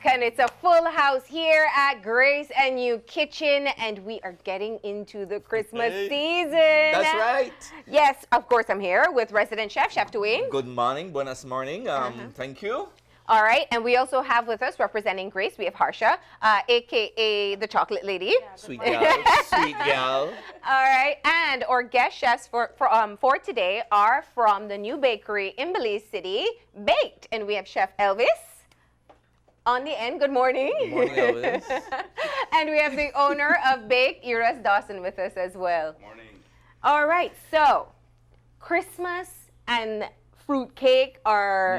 and it's a full house here at Grace and You Kitchen, and we are getting into the Christmas season. That's right. Yes, of course, I'm here with resident chef, Chef Duane. Good morning, buenas morning. Thank you. All right, and we also have with us, representing Grace, we have Harsha, a.k.a. the Chocolate Lady. Sweet gal, sweet gal. All right, and our guest chefs for today are from the new bakery in Belize City, Baked. And we have Chef Elvis on the end. Good morning. Good morning, Elvis. And we have the owner of Baked, Iris Dawson, with us as well. Good morning. All right, so Christmas and fruit cake are,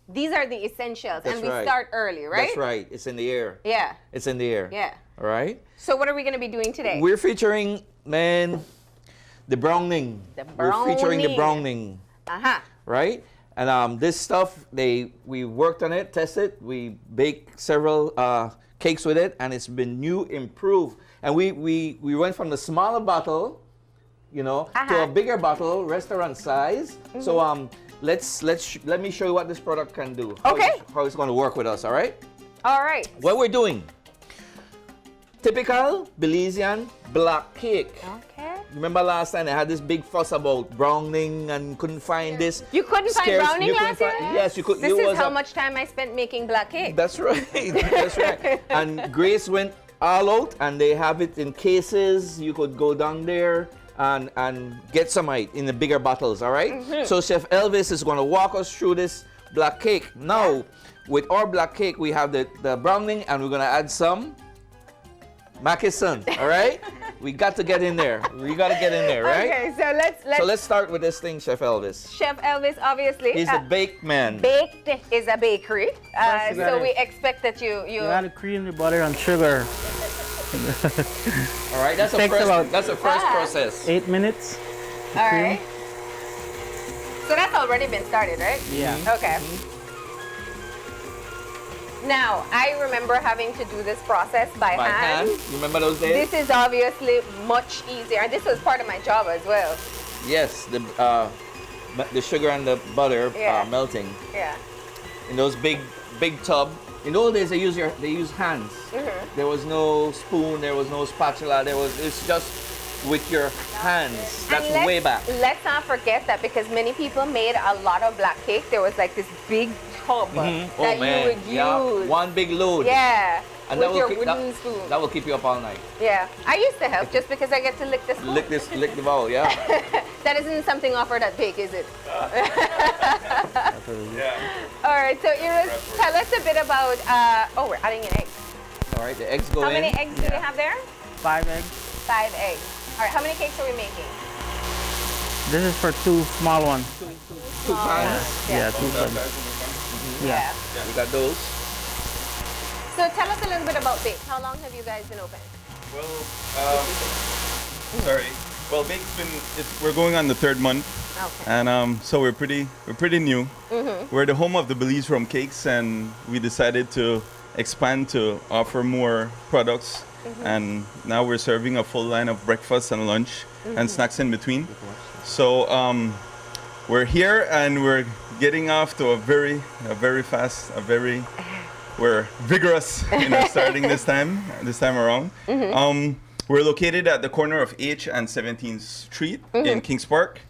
these are the essentials. That's and we right. start early, right? That's right. It's in the air. Yeah. It's in the air. Yeah. All right. So what are we going to be doing today? We're featuring, the browning. We're featuring the browning. Uh-huh. Right? And this stuff, we worked on it, tested. We baked several cakes with it, and it's been new, improved. And we went from the smaller bottle, to a bigger bottle, restaurant size. So let me show you what this product can do. How it's going to work with us, all right? All right. What we're doing, typical Belizean black cake. Okay. Remember last time I had this big fuss about browning and couldn't find this. You couldn't find browning last year? Yes, you could. This is how much time I spent making black cake. That's right. That's right. And Grace went all out, and they have it in cases. You could go down there and get some of it in the bigger bottles, all right? So Chef Elvis is going to walk us through this black cake. Now, with our black cake, we have the browning, and we're going to add some Macison, all right? We got to get in there. We got to get in there, right? Okay, so let's start with this thing, Chef Elvis. Chef Elvis, obviously. He's the bake man. Baked is a bakery, so we expect that you gotta cream the butter and sugar. All right, that's the first process. 8 minutes. All right. So that's already been started, right? Yeah. Okay. Now, I remember having to do this process by hand. You remember those days? This is obviously much easier, and this was part of my job as well. Yes, the sugar and the butter melting. Yeah. In those big tub. In those days, they use hands. There was no spoon. There was no spatula. It's just with your hands. That's way back. Let's not forget that, because many people made a lot of black cake. There was like this big tub that you would use. One big load. Yeah. And with your wooden spoon. That will keep you up all night. Yeah. I used to help just because I get to lick the spoon. Lick the bowl, yeah. That isn't something offered at Bake, is it? Yeah. All right, so Iris, tell us a bit about, we're adding in eggs. All right, the eggs go in. How many eggs do we have there? 5 eggs. 5 eggs. All right, how many cakes are we making? This is for 2 small ones. Two pans. Yeah, 2 pans. Yeah. We got those. So tell us a little bit about Bake. How long have you guys been open? Well, we're going on the 3rd month. Okay. And so we're pretty new. We're the home of the Belize rum cakes, and we decided to expand to offer more products. And now we're serving a full line of breakfast and lunch and snacks in between. So we're here, and we're getting off to a very fast, we're vigorous starting this time around. We're located at the corner of H and 17th Street in Kings Park.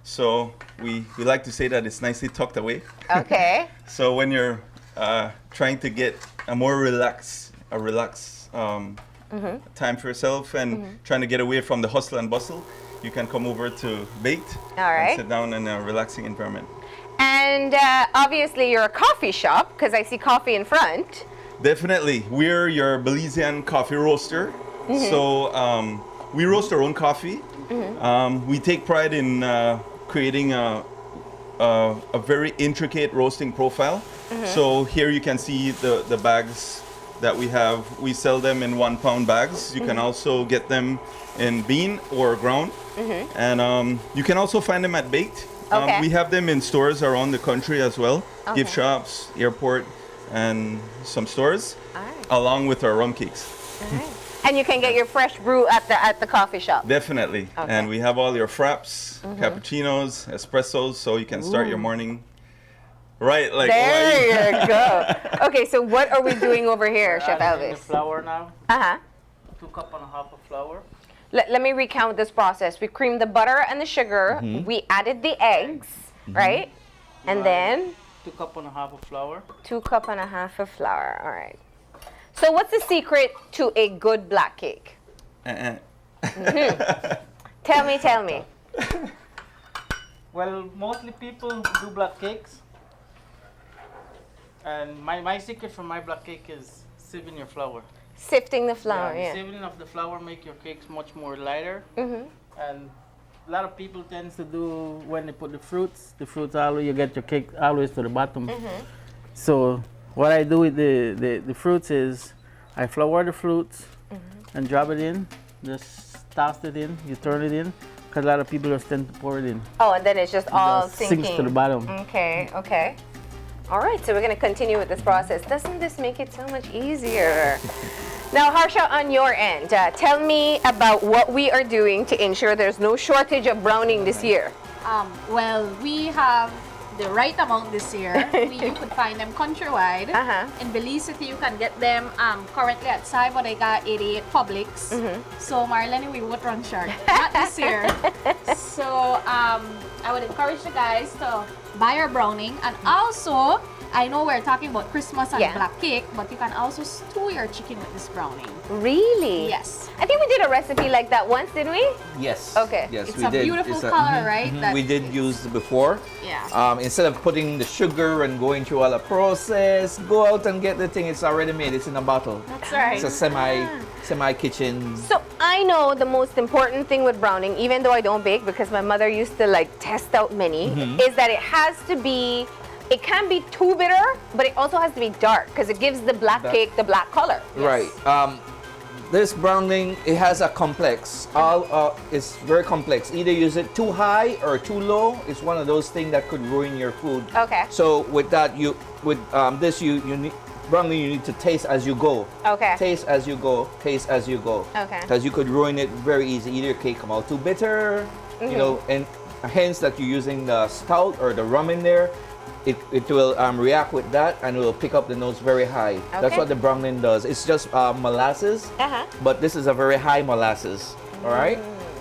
So we like to say that it's nicely tucked away. Okay. So when you're trying to get a more relaxed time for yourself and trying to get away from the hustle and bustle, you can come over to Baked and sit down in a relaxing environment. And obviously you're a coffee shop, because I see coffee in front. Definitely. We're your Belizean coffee roaster. So we roast our own coffee. We take pride in creating a very intricate roasting profile. So here you can see the bags that we have. We sell them in 1 pound bags. You can also get them in bean or ground. And you can also find them at Baked. We have them in stores around the country as well. Gift shops, airport, and some stores, along with our rum cakes. And you can get your fresh brew at the coffee shop. Definitely. Okay. And we have all your fraps, cappuccinos, espressos, so you can start your morning Right, like There you go. Okay, so what are we doing over here, Chef Adding the Elvis? flour now. Uh-huh. 2 cups and a half of flour. Let me recount this process. We creamed the butter and the sugar. We added the eggs, right? And then 2 cups and a half of flour. 2 cups and a half of flour. All right. So what's the secret to a good black cake? Tell me. Well, mostly people do black cakes. And my secret for my black cake is sieving your flour. Sifting the flour, The yeah. sieving of the flour make your cakes much more lighter. Mm-hmm. And a lot of people tends to do when they put the fruits always you get your cake always to the bottom. Mm-hmm. So what I do with the fruits is I flour the fruits and drop it in, just toss it in, you turn it in, because a lot of people just tend to pour it in. Oh, and then it's just all Just sinking. sinks to the bottom. Okay. All right, so we're going to continue with this process. Doesn't this make it so much easier? Now, Harsha, on your end, tell me about what we are doing to ensure there's no shortage of browning this year. Well, we have the right amount this year. You could find them countrywide. In Belize City, you can get them currently at Sai Bodega 88 Publix. So, Marlene, we would run short. Not this year. So, I would encourage you guys to buy your browning. And also, I know we're talking about Christmas and black cake, but you can also stew your chicken with this browning. Really? Yes. I think we did a recipe like that once, didn't we? Yes. Okay. Yes, It's we a did. beautiful It's a- color, right? That we did use it before. Yeah. Instead of putting the sugar and going through all the process, go out and get the thing. It's already made. It's in a bottle. That's right. It's a semi kitchen. So I know the most important thing with browning, even though I don't bake because my mother used to like test out many, is that it has to be, it can't be too bitter, but it also has to be dark because it gives the black cake the black color. Right. This browning, it has a complex. It's very complex. Either use it too high or too low. It's one of those things that could ruin your food. Okay. So with that, you need browning. You need to taste as you go. Okay. Taste as you go. Taste as you go. Okay. Because you could ruin it very easy. Either your cake come out too bitter, you know, and hence that you're using the stout or the rum in there. It will react with that and it will pick up the notes very high. That's Okay. what the browning does. It's just molasses, but this is a very high molasses. All right,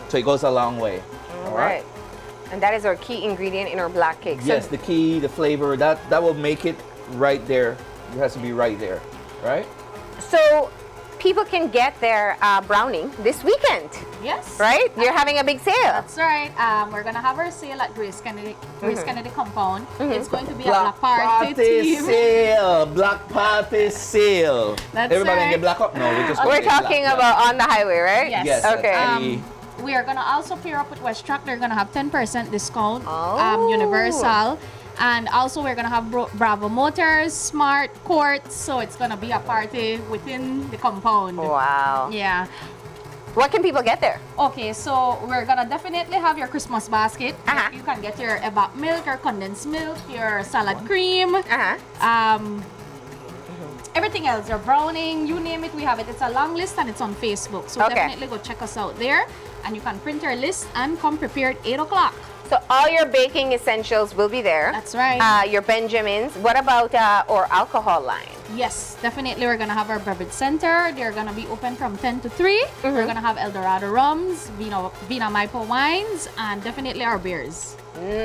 so it goes a long way. All right. And that is our key ingredient in our black cake. So Yes, the key, the flavor, that will make it right there. It has to be right there, right? So people can get their browning this weekend, Yes. right? You're having a big sale. That's right. We're gonna have our sale at Grace Kennedy Compound. It's going to be a black party theme. sale. Black party sale. That's Everybody right. get black up? No, we're just We're gonna get talking black. about on the highway, right? Yes. Yes. Okay. that's We are gonna also pair up with West Truck. They're gonna have 10% discount. Oh. Universal. And also we're gonna have Bravo Motors, Smart Court. So it's gonna be a party within the compound. Wow. Yeah. What can people get there? Okay, so we're gonna definitely have your Christmas basket. Uh-huh. You can get your ebak milk, your condensed milk, your salad cream. Everything else, your browning, you name it, we have it. It's a long list and it's on Facebook. So Okay. definitely go check us out there. And you can print your list and come prepared 8 o'clock. So all your baking essentials will be there. That's right. Your Benjamins. What about our alcohol line? Yes, definitely. We're gonna have our beverage center. They're gonna be open from 10 to 3. We're gonna have Eldorado rums, Vina Maipo wines, and definitely our beers.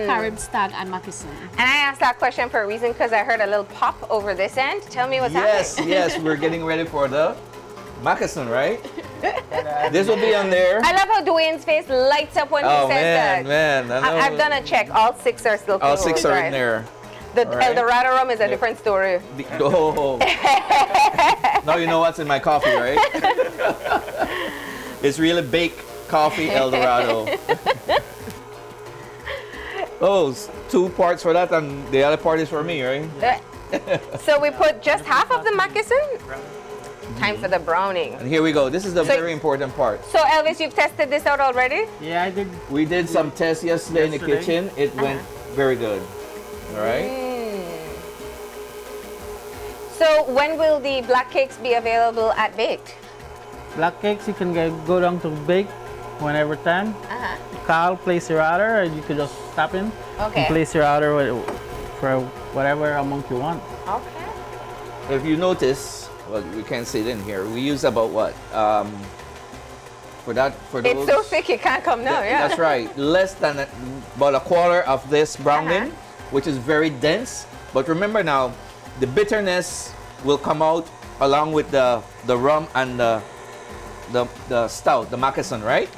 Carib Stag and Moccasin. And I asked that question for a reason because I heard a little pop over this end. Tell me what's Yes, happening. yes, we're getting ready for the moccasin, right? This will be on there. I love how Duane's face lights up when he Oh says that. man, I know. I've done a check. All 6 are still All closed. 6 are right? in there. The All right. Eldorado rum is a different story. Oh. Now you know what's in my coffee, right? It's really baked coffee Eldorado. Oh, 2 parts for that and the other part is for me, right? So we put just half of the moccasin. Time for the browning. And here we go. This is the So- very important part. So Elvis, you've tested this out already? Yeah, I did. We did some tests yesterday in the Yesterday. kitchen. It went very good. All right? So when will the black cakes be available at Baked? Black cakes, you can go down to bake whenever time. Call, place your order, and you can just stop in Okay. and place your order for whatever amount you want. Okay. If you notice, well, we can't see it in here. We use about what? For those. It's so thick it can't come down. Yeah. That's right. Less than about a quarter of this browning, which is very dense. But remember now, the bitterness will come out along with the rum and the stout, the moccasin, right?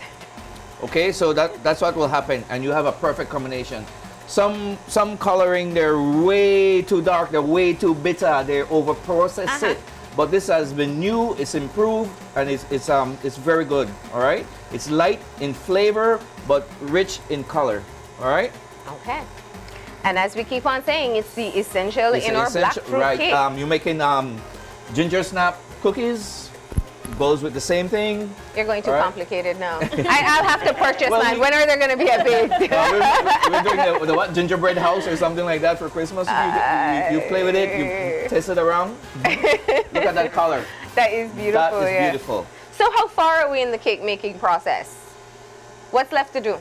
Okay, so that's what will happen, and you have a perfect combination. Some coloring, they're way too dark, they're way too bitter, they over process it. But this has been new, it's improved, and it's very good. All right, it's light in flavor but rich in color. All right. Okay. And as we keep on saying, it's the essential in our black fruit right. cake. You're making ginger snap cookies. Goes with the same thing. You're going too All right. complicated now. I'll have to purchase Well, mine. When are they going to be a big? We're doing the what, gingerbread house or something like that for Christmas. You play with it, you test it around. Look at that color. That is beautiful. That is yeah. beautiful. So how far are we in the cake making process? What's left to do?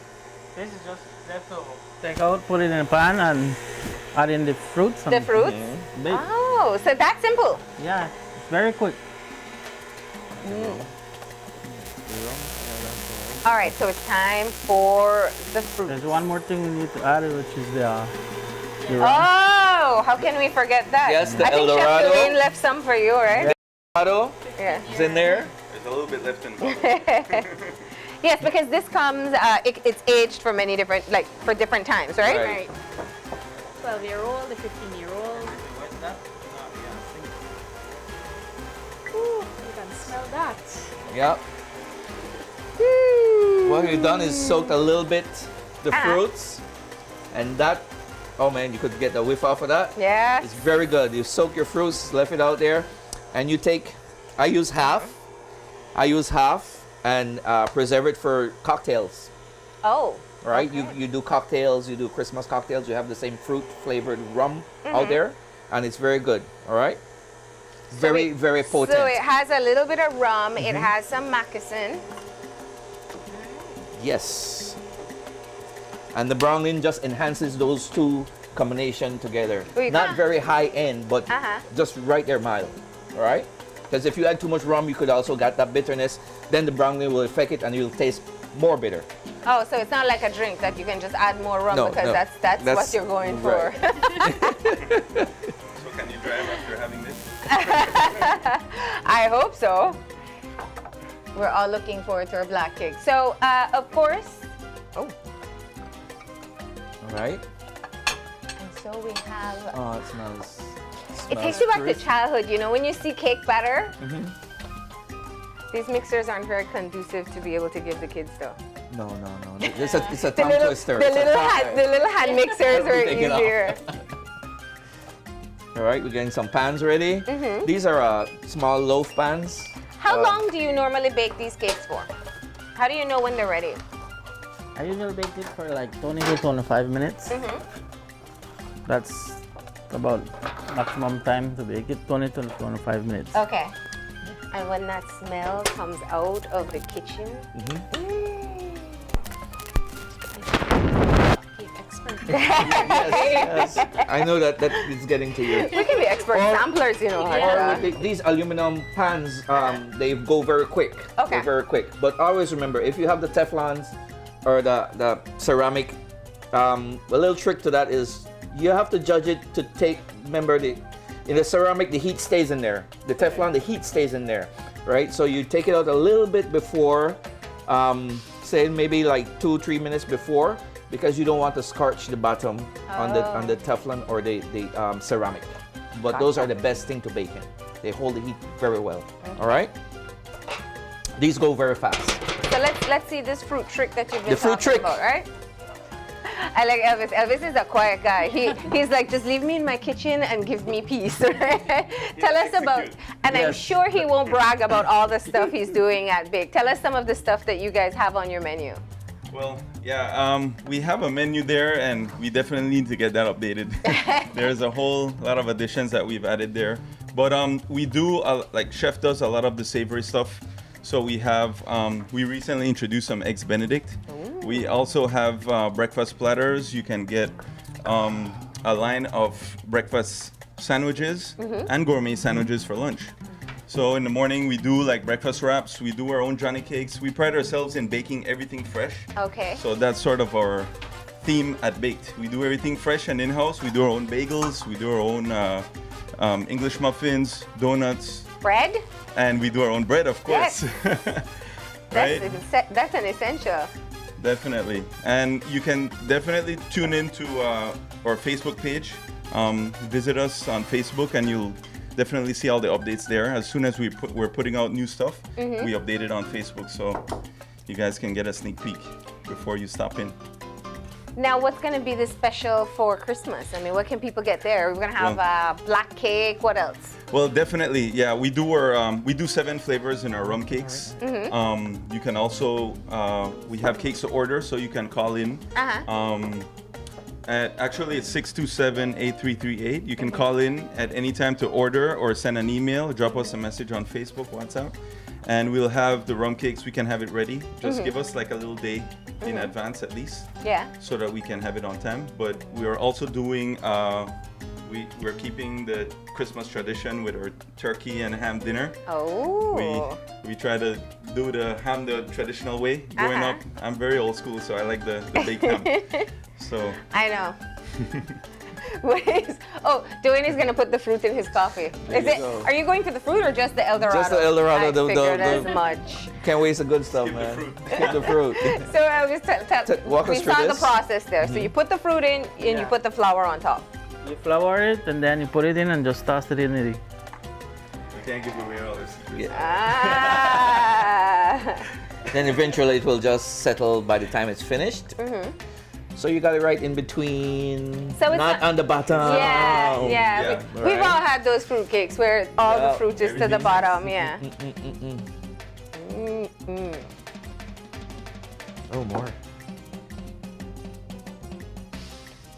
This is just left to take out, put it in a pan, and add in the fruits. The fruits? Bake. Oh, so that's simple. Yeah, it's very quick. All right, so it's time for the fruit. There's one more thing we need to add, which is the rum. Oh, how can we forget that? Yes, the I think Chef Eldorado. Duane left some for you, right? Avocado Yeah. is in there. There's a little bit left in bottle. Yes, because this comes, it's aged for many different, like for different times, right? Right. 12-year-old, the 15-year-old. Ooh, you can smell that. Yep. What we've done is soaked a little bit the fruits, and that, oh man, you could get the whiff off of that. Yeah. It's very good. You soak your fruits, left it out there, and you take, I use half and preserve it for cocktails. Oh. Right? Okay. You do cocktails, you do Christmas cocktails, you have the same fruit flavored rum out there, and it's very good. All right? Very, very potent. So it has a little bit of rum, it has some moccasin. Yes. And the browning just enhances those two combination together. Not very high end, but just right there mild. All right? Because if you add too much rum, you could also get that bitterness. Then the browning will affect it and you'll taste more bitter. Oh, so it's not like a drink that you can just add more rum No, because no. that's what you're going for. So can you drive after having this? I hope so. We're all looking forward to our black cake. So, of course, All right. and so we have. Oh, it smells. It takes you back to childhood, you know, when you see cake batter. These mixers aren't very conducive to be able to give the kids stuff. No. It's a tongue twister. The It's a little tongue- hand mixers are Take it off. easier. All right, we're getting some pans ready. These are small loaf pans. How long do you normally bake these cakes for? How do you know when they're ready? I usually bake it for like 20 to 25 minutes. That's about maximum time to bake it, 20 to 25 minutes. Okay. And when that smell comes out of the kitchen, Cake expert. Yes. I know that is getting to you. we can be expert samplers, you know. Or these aluminum pans, they go very quick. Okay. They're very quick. But always remember, if you have the Teflons or the ceramic, a little trick to that is you have to judge it to take, remember, in the ceramic, the heat stays in there. The Teflon, the heat stays in there, right? So you take it out a little bit before, say maybe like 2-3 minutes before, because you don't want to scorch the bottom on the Teflon or the ceramic. But those are the best thing to bake in. They hold the heat very well. All right. These go very fast. So let's see this fruit trick that you've been The fruit talking trick. about, right? I like Elvis. Elvis is a quiet guy. He's like, just leave me in my kitchen and give me peace. Tell us about, and I'm sure he won't brag about all the stuff he's doing at Big. Tell us some of the stuff that you guys have on your menu. Well, yeah, we have a menu there, and we definitely need to get that updated. There's a whole lot of additions that we've added there. But we do, like Chef does a lot of the savory stuff. So we have, we recently introduced some Eggs Benedict. We also have breakfast platters. You can get a line of breakfast sandwiches and gourmet sandwiches for lunch. So in the morning we do like breakfast wraps, we do our own Johnny cakes. We pride ourselves in baking everything fresh. Okay. So that's sort of our theme at Baked. We do everything fresh and in-house. We do our own bagels, we do our own English muffins, donuts, Bread? and we do our own bread, of course. Right? That's an essential. Definitely. And you can definitely tune into our Facebook page. Visit us on Facebook and you'll definitely see all the updates there. As soon as we're putting out new stuff, we update it on Facebook so you guys can get a sneak peek before you stop in. Now, what's going to be the special for Christmas? I mean, what can people get there? We're going to have a black cake. What else? Well, definitely, yeah. We do 7 flavors in our rum cakes. You can also we have cakes to order, so you can call in. Actually, it's 627-8338. You can call in at any time to order or send an email, drop us a message on Facebook, WhatsApp, and we'll have the rum cakes. We can have it ready. Just give us like a little day in advance at least, so that we can have it on time. But we are also doing we're keeping the Christmas tradition with our turkey and ham dinner. Oh. We try to do the ham the traditional way. Growing up, I'm very old school, so I like the baked ham. So I know. Duane is gonna put the fruit in his coffee. Are you going for the fruit or just the El Dorado? Just the El Dorado. I figured as much. Can't waste the good stuff, man. Skip the fruit. So I'll just walk us we through saw the this. process there. So you put the fruit in and you put the flour on top. You flour it and then you put it in and just toss it in it. we can't give away all our secrets. Then eventually it will just settle by the time it's finished. So you got it right in between, So it's not on the bottom. Yeah. Yeah. We've all had those fruit cakes where all the fruit is to the bottom. Yeah. Oh, more.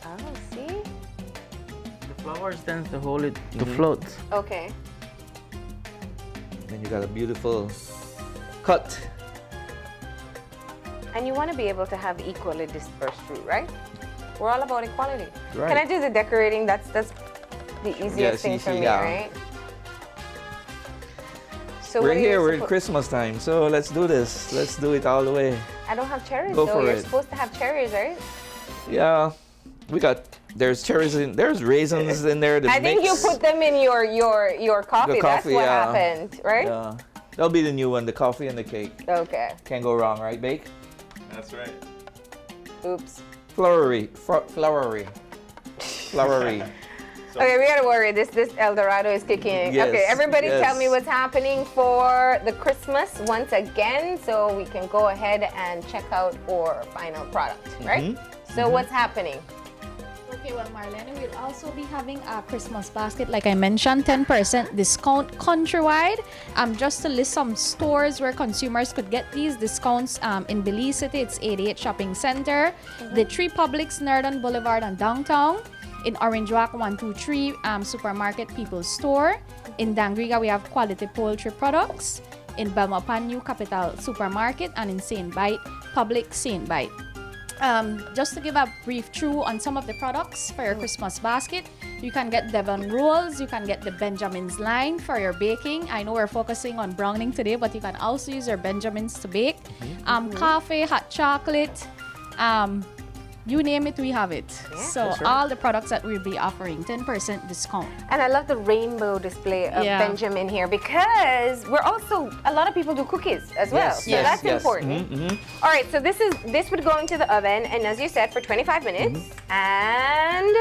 Oh, see? The flour tends to hold it to float. Okay. Then you got a beautiful cut. And you want to be able to have equally dispersed fruit, right? We're all about equality. Right. Can I do the decorating? That's the easiest thing for me, right? So We're what are you here, we're at suppo- Christmas time, so let's do this. Let's do it all the way. I don't have cherries Go though. for You're it. supposed to have cherries, right? Yeah, there's cherries there's raisins in there. I think you put them in your coffee. The That's coffee, what yeah. happened, right? Yeah, that'll be the new one, the coffee and the cake. Okay. Can't go wrong, right, Bake? That's right. Oops. Flowery. Okay, we gotta worry. This El Dorado is kicking. Yes, Okay, everybody yes. tell me what's happening for the Christmas once again so we can go ahead and check out our final product, right? So what's happening? Okay, well, Marlene, we'll also be having a Christmas basket. Like I mentioned, 10% discount countrywide. Just to list some stores where consumers could get these discounts. In Belize City, it's 88 Shopping Center. The 3 Publix, Nerdon Boulevard and Downtown. In Orange Walk, 123 Supermarket People's Store. In Dangriga, we have Quality Poultry Products. In Belmopan, New Capital Supermarket. And in Saint Bite, Public Saint Bite. Just to give a brief through on some of the products for your Christmas basket, you can get Devon rolls, you can get the Benjamin's line for your baking. I know we're focusing on browning today, but you can also use your Benjamins to bake. Coffee, hot chocolate, you name it, we have it. So all the products that we'll be offering, 10% discount. And I love the rainbow display of Benjamin here because we're also, a lot of people do cookies as well. Yes, So yes, that's yes. important. All right, so this would go into the oven and as you said for 25 minutes. And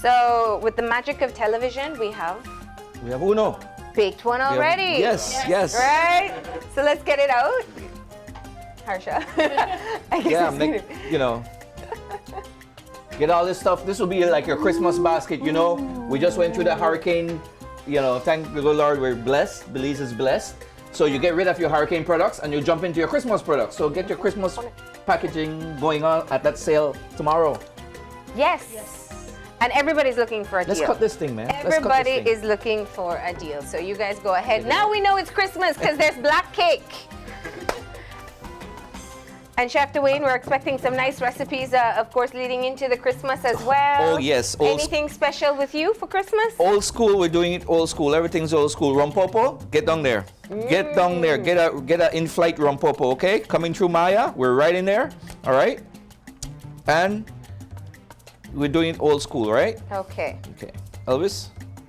so with the magic of television, we have Uno. baked one already. Yes. Right? So let's get it out. Harsha. I guess it's get all this stuff. This will be like your Christmas basket, We just went through the hurricane, thank the good Lord, we're blessed. Belize is blessed. So you get rid of your hurricane products and you jump into your Christmas products. So get your Christmas packaging going on at that sale tomorrow. Yes. And everybody's looking for a deal. Let's cut this thing, man. Everybody is looking for a deal. So you guys go ahead. Now we know it's Christmas because there's black cake. And Chef Duane, we're expecting some nice recipes, of course, leading into the Christmas as well. Oh, yes. Anything special with you for Christmas? Old school, we're doing it old school. Everything's old school. Rompopo, get down there. Get down there. Get a in-flight Rompopo, okay? Coming through Maya, we're right in there, all right? And we're doing it old school, right? Okay. Okay. Elvis,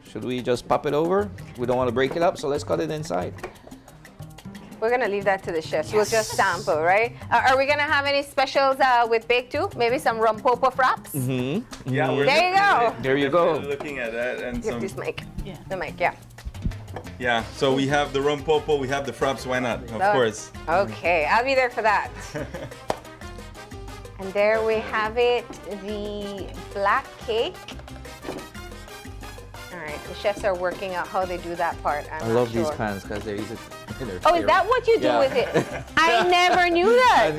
should we just pop it over? We don't want to break it up, so let's cut it inside. We're going to leave that to the chefs. We'll just sample, right? Are we going to have any specials with bake too? Maybe some Rompopo fraps? Yeah, we're There you go. There you go. looking at that and Give some. this mic. Yeah. The mic, yeah. Yeah, so we have the Rompopo, we have the fraps, why not? Of course. Okay, I'll be there for that. And there we have it, the black cake. All right, the chefs are working out how they do that part. I love these pans because they're easy. Oh, is that what you do Yeah. with it? I never knew that.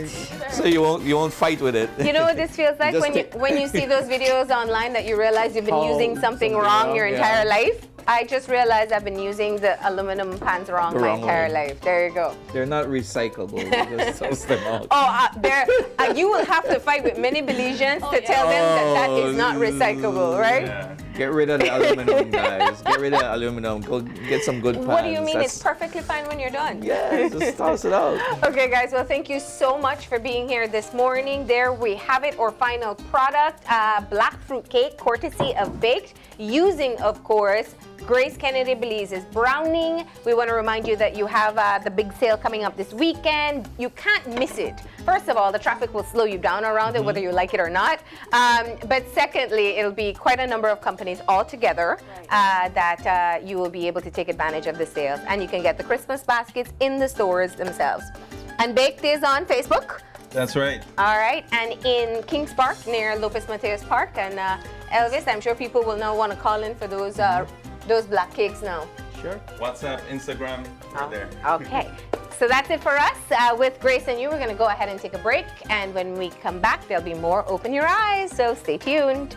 So you won't fight with it. You know what this feels like Just when you see those videos online that you realize you've been Oh, using something something wrong wrong, your yeah. entire life? I just realized I've been using the aluminum pans wrong The my wrong entire way. life. There you go. They're not recyclable. You just toss them out. Oh, you will have to fight with many Belizeans to tell them that is not recyclable, right? Yeah. Get rid of the aluminum, guys. Get rid of the aluminum. Go get some good pans. What do you mean? That's- It's perfectly fine when you're done. Yeah, just toss it out. Okay, guys. Well, thank you so much for being here this morning. There we have it, our final product, black fruit cake, courtesy of Baked, using, of course, Grace Kennedy Belize's browning. We want to remind you that you have the big sale coming up this weekend. You can't miss it. First of all, the traffic will slow you down around it, whether you like it or not. But secondly, it'll be quite a number of companies all together that you will be able to take advantage of the sales. And you can get the Christmas baskets in the stores themselves. And Baked is on Facebook. That's right. All right, and in Kings Park near Lopez Mateos Park. And Elvis, I'm sure people will now want to call in for those black cakes now. Sure. WhatsApp, Instagram, we're there. Okay, so that's it for us. With Grace and you, we're going to go ahead and take a break. And when we come back, there'll be more Open Your Eyes, so stay tuned.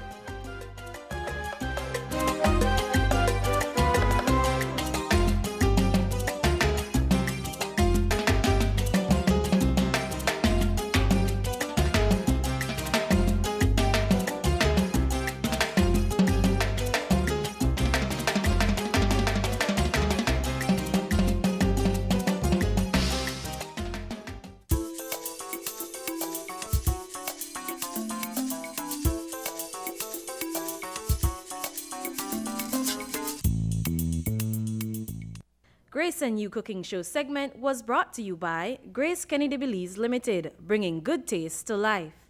Grace and You Cooking Show segment was brought to you by Grace Kennedy Belize Limited, bringing good taste to life.